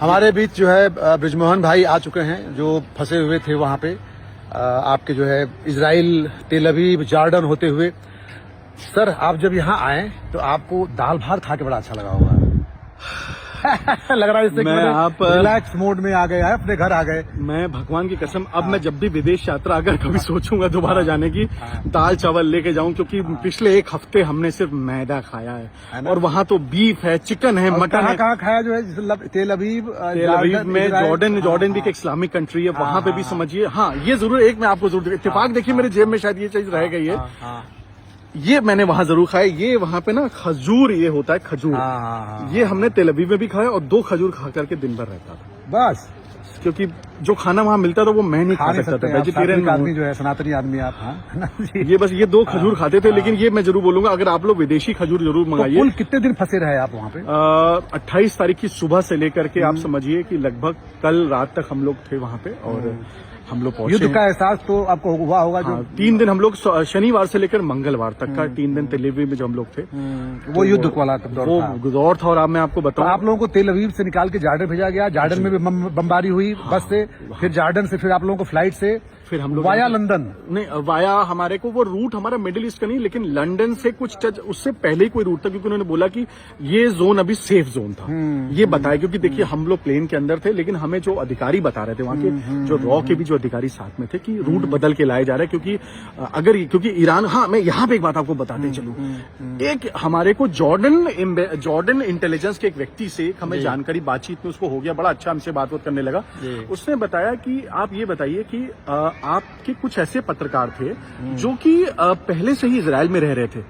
हमारे बीच जो है बृजमोहन भाई आ चुके हैं जो फंसे हुए थे वहां पे आपके जो है इजराइल, तेल अवीव, जॉर्डन होते हुए। सर, आप जब यहाँ आए तो आपको दाल भात खा के बड़ा अच्छा लगा होगा। लग रहा है इससे मैं आप रिलैक्स मोड में आ गए, अपने घर आ गए। मैं भगवान की कसम अब मैं जब भी विदेश यात्रा अगर कभी सोचूंगा दोबारा जाने की, दाल चावल लेके जाऊं, क्योंकि पिछले एक हफ्ते हमने सिर्फ मैदा खाया है और वहाँ तो बीफ है, चिकन है, मटन है। कहाँ खाया जो है? तेल अवीव में जॉर्डन भी एक इस्लामिक कंट्री है, वहाँ पे भी समझिए। हाँ, ये जरूर एक मैं आपको जरूर इत्तेफाक देखिए मेरे जेब में शायद ये चीज रह गई है। ये मैंने वहां जरूर खाया। ये वहां पे ना खजूर, ये होता है खजूर। ये हमने तेल अवीव में भी खाया और 2 खजूर खा करके दिन भर रहता था बस, क्योंकि जो खाना वहां मिलता था वो मैं नहीं खा सकता था। वेजिटेरियन आदमी जो है, सनातनी आदमी आप। ये बस ये 2 खजूर खाते थे। लेकिन ये मैं जरूर बोलूंगा, अगर आप लोग विदेशी खजूर जरूर मंगाइए। कुल कितने दिन फंसे रहे आप वहाँ पे? 28 तारीख की सुबह से लेकर के आप समझिए कि लगभग कल रात तक हम लोग थे वहाँ पे और हम लोग पहुंचे। युद्ध का एहसास तो आपको हुआ होगा। जो 3 दिन हम लोग शनिवार से लेकर मंगलवार तक का 3 दिन तेल अवीव में जो हम लोग थे, वो युद्ध वाला दौर था। और अब मैं आपको बताऊं, आप लोगों को तेल अवीव से निकाल के जॉर्डन भेजा गया। जॉर्डन में भी बमबारी हुई बस से, फिर जॉर्डन से फिर आप लोगों को फ्लाइट से, फिर हम लोग वाया लंदन। नहीं, वाया हमारे को वो रूट हमारा मिडिल ईस्ट का नहीं, लेकिन लंदन से कुछ टच उससे पहले ही कोई रूट था, क्योंकि उन्होंने बोला कि ये जोन अभी सेफ जोन था। ये बताया, क्योंकि देखिए हम लोग प्लेन के अंदर थे, लेकिन हमें जो अधिकारी बता रहे थे वहाँ के, जो रॉ के भी जो अधिकारी साथ में थे, कि रूट बदल के लाए जा रहे हैं। क्योंकि ईरान, हाँ मैं यहाँ पे एक बात आपको बताते चलूं, एक हमारे को जॉर्डन इंटेलिजेंस के एक व्यक्ति से हमें जानकारी, बातचीत में उसको हो गया, बड़ा अच्छा हमसे बात करने लगा। उसने बताया कि आप ये बताइए कि आपके कुछ ऐसे पत्रकार थे जो कि पहले से ही इजराइल में रह रहे थे,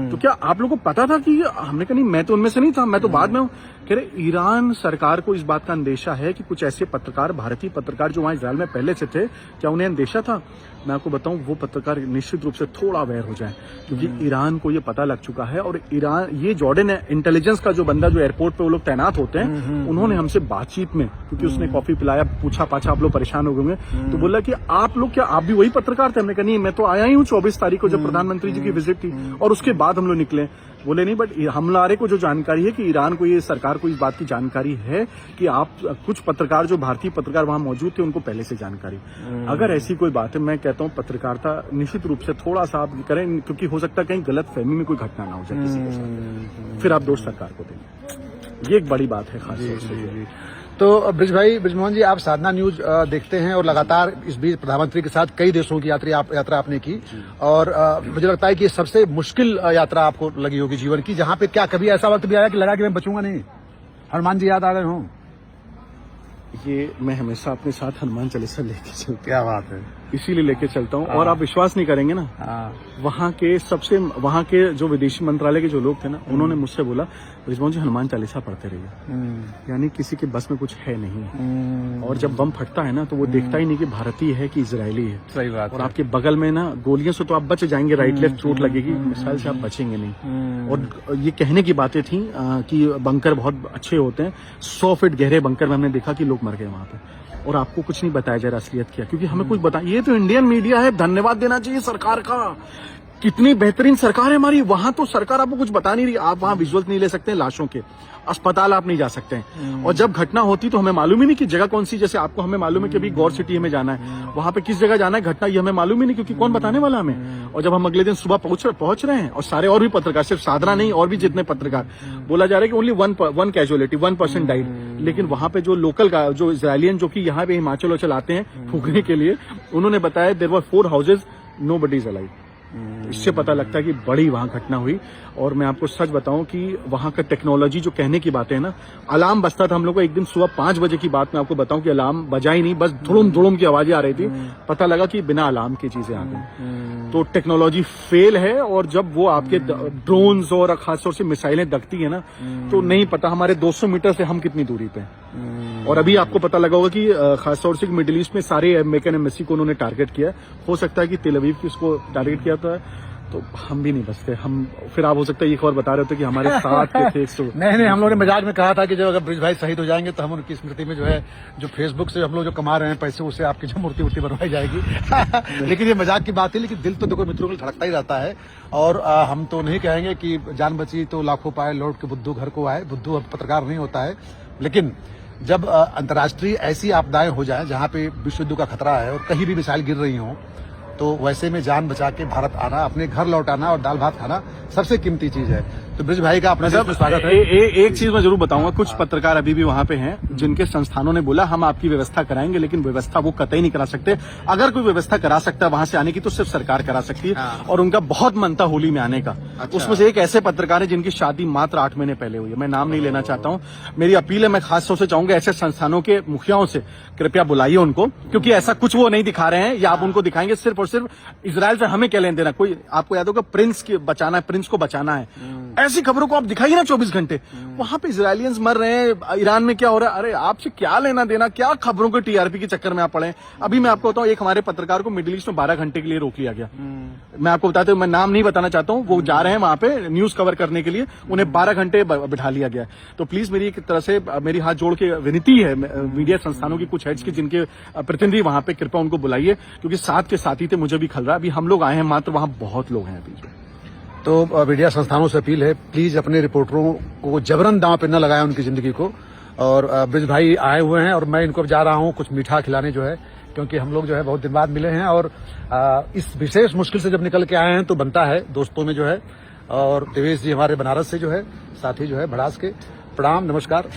तो क्या आप लोगों को पता था कि? हमने कहा नहीं, मैं तो उनमें से नहीं था, मैं तो बाद में हूँ। कह रहे ईरान सरकार को इस बात का अंदेशा है कि कुछ ऐसे पत्रकार, भारतीय पत्रकार जो वहां इजराइल में पहले से थे, क्या उन्हें अंदेशा था? मैं आपको बताऊं, वो पत्रकार निश्चित रूप से थोड़ा अवेयर हो जाए, क्योंकि ईरान को ये पता लग चुका है। और ईरान, ये जॉर्डन इंटेलिजेंस का जो बंदा जो एयरपोर्ट पे वो लोग तैनात होते हैं, उन्होंने हमसे बातचीत में, क्योंकि उसने कॉफी पिलाया, पूछा पाछा, आप लोग परेशान हो गए, तो बोला कि आप लोग, क्या आप भी वही पत्रकार थे? हमने कहा नहीं, मैं तो आया ही हूँ 24 तारीख को, जब प्रधानमंत्री जी की विजिट थी, और उसके बाद हम लोग निकले। बोले नहीं, बट हमारे को जो जानकारी है कि ईरान को, ये सरकार को इस बात की जानकारी है कि आप कुछ पत्रकार, जो भारतीय पत्रकार वहां मौजूद थे, उनको पहले से जानकारी। अगर ऐसी कोई बात है, मैं कहता हूं पत्रकारिता निश्चित रूप से थोड़ा सा आप करें, क्योंकि हो सकता है कहीं गलत फहमी में कोई घटना ना हो जाए किसी के साथ, फिर आप दोष सरकार को देंगे। ये एक बड़ी बात है खास तौर से। तो बृजमोहन जी, आप साधना न्यूज देखते हैं और लगातार इस बीच प्रधानमंत्री के साथ कई देशों की यात्रा आपने की, और मुझे लगता है कि सबसे मुश्किल यात्रा आपको लगी होगी जीवन की, जहां पे क्या कभी ऐसा वक्त भी आया कि लगा कि मैं बचूंगा नहीं, हनुमान जी याद आ गए हों? ये मैं हमेशा अपने साथ हनुमान चालीसा लेके चलता। क्या बात है, इसीलिए लेके चलता हूँ। और आप विश्वास नहीं करेंगे ना, वहाँ के जो विदेशी मंत्रालय के जो लोग थे ना, उन्होंने मुझसे बोला, बृजमोहन जी हनुमान चालीसा पढ़ते रहिए, यानी किसी के बस में कुछ है नहीं। और जब बम फटता है ना, तो वो देखता ही नहीं कि भारतीय है कि इजरायली है। सही बात। और आपके बगल में ना गोलियों से तो आप बच जाएंगे, राइट लेफ्ट चोट लगेगी, मिसाइल से आप बचेंगे नहीं। और ये कहने की बातें थी कि बंकर बहुत अच्छे होते हैं, 100 फीट गहरे बंकर में हमने देखा कि लोग मर गए वहां पे, और आपको कुछ नहीं बताया जा रहा असलियत क्या, क्योंकि हमें कुछ बताया। ये तो इंडियन मीडिया है, धन्यवाद देना चाहिए सरकार का, कितनी बेहतरीन सरकार है हमारी। वहां तो सरकार आपको कुछ बता नहीं रही, आप वहां विजुअल्स नहीं ले सकते लाशों के, अस्पताल आप नहीं जा सकते हैं, और जब घटना होती तो हमें मालूम ही नहीं कि जगह कौन सी। जैसे आपको हमें मालूम है कि अभी गौर सिटी हमें जाना है, वहां पे किस जगह जाना है, घटना ये हमें मालूम ही नहीं, क्योंकि कौन बताने वाला हमें। और जब हम अगले दिन सुबह पहुंच रहे हैं, और सारे और भी पत्रकार, सिर्फ साधना नहीं, और भी जितने पत्रकार, बोला जा रहा है कि ओनली वन कैजुअलिटी, 1% डाइड। लेकिन वहां पे जो लोकल का, जो इजरायलियन जो कि यहाँ पे हिमाचल आते हैं फूकने के लिए, उन्होंने बताया there were 4 houses, nobody is alive. इससे पता लगता है कि बड़ी वहां घटना हुई। और मैं आपको सच बताऊं कि वहां का टेक्नोलॉजी, जो कहने की बातें है ना, अलार्म बजता था हम लोग को, एक दिन सुबह 5 बजे की बात मैं आपको बताऊं कि अलार्म बजा ही नहीं, बस धुड़ुम धुड़ुम की आवाजें आ रही थी, पता लगा कि बिना अलार्म की चीजें आ गई। तो टेक्नोलॉजी फेल है, और जब वो आपके ड्रोन्स और खासतौर से मिसाइलें दगती है ना, तो नहीं पता हमारे 200 मीटर से हम कितनी दूरी पे हैं। और अभी आपको पता लगा होगा कि खासतौर से मिडिल ईस्ट में सारे अमेरिकन एम्बेसी को उन्होंने टारगेट किया। हो सकता है कि तेल अवीव की उसको टारगेट किया था, तो हम भी नहीं बचते। हम फिर आप हो सकता है ये खबर बता रहे थे कि हमारे साथ के थे। नहीं, हम लोगों ने मजाक में कहा था कि जब अगर ब्रिज भाई शहीद हो जाएंगे तो हम उनकी स्मृति में जो है, जो फेसबुक से हम लोग जो कमा रहे हैं पैसे, उससे आपकी जो मूर्ति बनवाई जाएगी। लेकिन ये मजाक की बात है, लेकिन दिल तो देखो मित्रों को धड़कता ही रहता है। और हम तो नहीं कहेंगे कि जान बची तो लाखों पाए, लौट के बुद्धू घर को आए। बुद्धू अब पत्रकार नहीं होता है, लेकिन जब अंतर्राष्ट्रीय ऐसी आपदाएं हो जाएं जहां पे विश्व युद्ध का खतरा है और कहीं भी मिसाइल गिर रही हो, तो वैसे में जान बचा के भारत आना, अपने घर लौट आना और दाल भात खाना सबसे कीमती चीज है। तो ब्रिज भाई का अपने देश में स्वागत है। एक चीज मैं जरूर बताऊंगा, कुछ पत्रकार अभी भी वहां पे हैं जिनके संस्थानों ने बोला हम आपकी व्यवस्था कराएंगे, लेकिन व्यवस्था वो कतई नहीं करा सकते। अगर कोई व्यवस्था करा सकता है वहां से आने की तो सिर्फ सरकार करा सकती है। और उनका बहुत मन था होली में आने का। उसमें से एक ऐसे पत्रकार है जिनकी शादी मात्र 8 महीने पहले हुई है। मैं नाम नहीं लेना चाहता हूं। मेरी अपील है, मैं खास तौर से चाहूंगा ऐसे संस्थानों के मुखियाओं से कृपया बुलाइए उनको, क्योंकि ऐसा कुछ वो नहीं दिखा रहे हैं या आप उनको दिखाएंगे सिर्फ और सिर्फ इजराइल से हमें क्या लेन देना। कोई आपको याद होगा प्रिंस को बचाना है, ऐसी खबरों को आप दिखाइए ना 24 घंटे। वहां पे इजरायलियंस मर रहे हैं, ईरान में क्या हो रहा है, अरे आपसे क्या लेना देना, क्या खबरों के टीआरपी के चक्कर में आप पड़े। अभी मैं आपको बताऊं, एक हमारे पत्रकार को मिडिल ईस्ट में 12 घंटे के लिए रोक लिया गया। मैं आपको बताते हुए, मैं नाम नहीं बताना चाहता हूं, वो जा रहे हैं वहां पे न्यूज कवर करने के लिए, उन्हें 12 घंटे बिठा लिया गया। तो प्लीज मेरी एक तरह से मेरी हाथ जोड़ के विनती है मीडिया संस्थानों की, कुछ हेड्स की जिनके प्रतिनिधि वहां पे, कृपया उनको बुलाइए, क्योंकि साथ के साथी थे, मुझे भी खल रहा है। अभी हम लोग आए हैं मात्र, वहां बहुत लोग हैं अभी। तो मीडिया संस्थानों से अपील है, प्लीज अपने रिपोर्टरों को जबरन दांव पे न लगाएं उनकी जिंदगी को। और ब्रिज भाई आए हुए हैं और मैं इनको अब जा रहा हूं कुछ मीठा खिलाने जो है, क्योंकि हम लोग जो है बहुत दिन बाद मिले हैं और इस विशेष मुश्किल से जब निकल के आए हैं तो बनता है दोस्तों में जो है। और देवेश जी हमारे बनारस से जो है साथी जो है भड़ास के, प्रणाम नमस्कार।